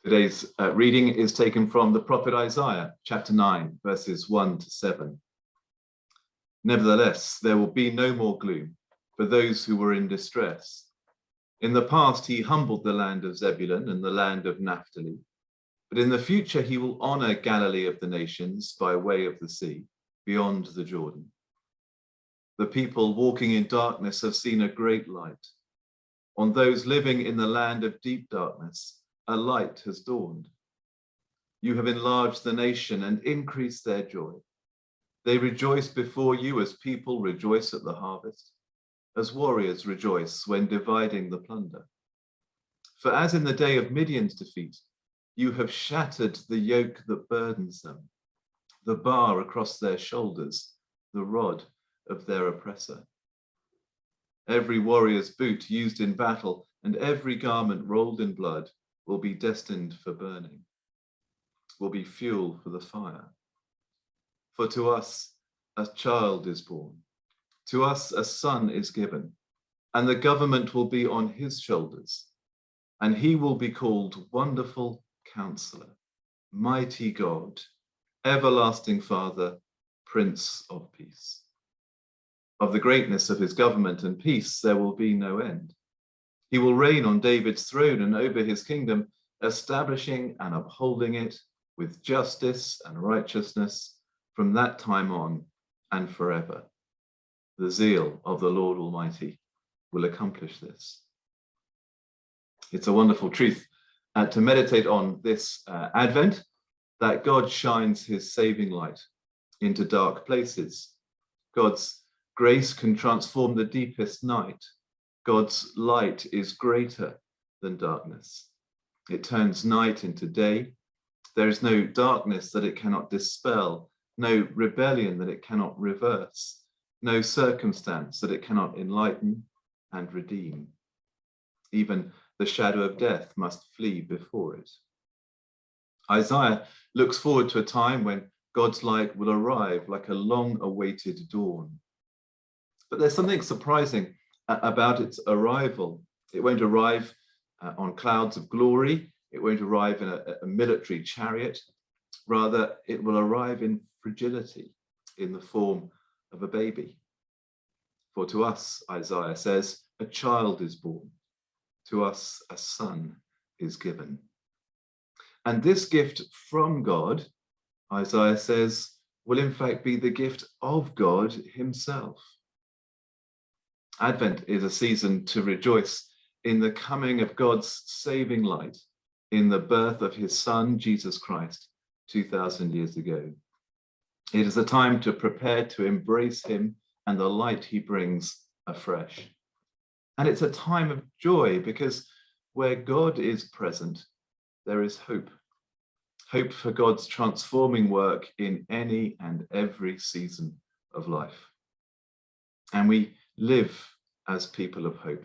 Today's reading is taken from the prophet Isaiah, chapter 9, verses 1 to 7. Nevertheless, there will be no more gloom for those who were in distress. In the past, he humbled the land of Zebulun and the land of Naphtali. But in the future, he will honor Galilee of the nations by way of the sea, beyond the Jordan. The people walking in darkness have seen a great light. On those living in the land of deep darkness, a light has dawned. You have enlarged the nation and increased their joy. They rejoice before you as people rejoice at the harvest, as warriors rejoice when dividing the plunder. For as in the day of Midian's defeat, you have shattered the yoke that burdens them, the bar across their shoulders, the rod of their oppressor. Every warrior's boot used in battle and every garment rolled in blood will be destined for burning, will be fuel for the fire. For to us a child is born, to us a son is given, and the government will be on his shoulders, and he will be called Wonderful Counselor, Mighty God, Everlasting Father, Prince of Peace. Of the greatness of his government and peace there will be no end. He will reign on David's throne and over his kingdom, establishing and upholding it with justice and righteousness from that time on and forever. The zeal of the Lord Almighty will accomplish this. It's a wonderful truth to meditate on this Advent, that God shines his saving light into dark places. God's grace can transform the deepest night. God's light is greater than darkness. It turns night into day. There is no darkness that it cannot dispel, no rebellion that it cannot reverse, no circumstance that it cannot enlighten and redeem. Even the shadow of death must flee before it. Isaiah looks forward to a time when God's light will arrive like a long-awaited dawn. But there's something surprising about its arrival. It won't arrive on clouds of glory. It won't arrive in a military chariot. Rather, it will arrive in fragility, in the form of a baby. For to us, Isaiah says, a child is born. To us, a son is given. And this gift from God, Isaiah says, will in fact be the gift of God himself. Advent is a season to rejoice in the coming of God's saving light, in the birth of his son, Jesus Christ, 2,000 years ago. It is a time to prepare to embrace him and the light he brings afresh. And it's a time of joy because where God is present, there is hope. Hope for God's transforming work in any and every season of life. And we live as people of hope,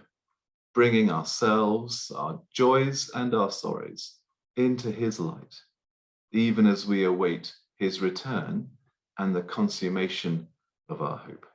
bringing ourselves, our joys and our sorrows into his light, even as we await his return and the consummation of our hope.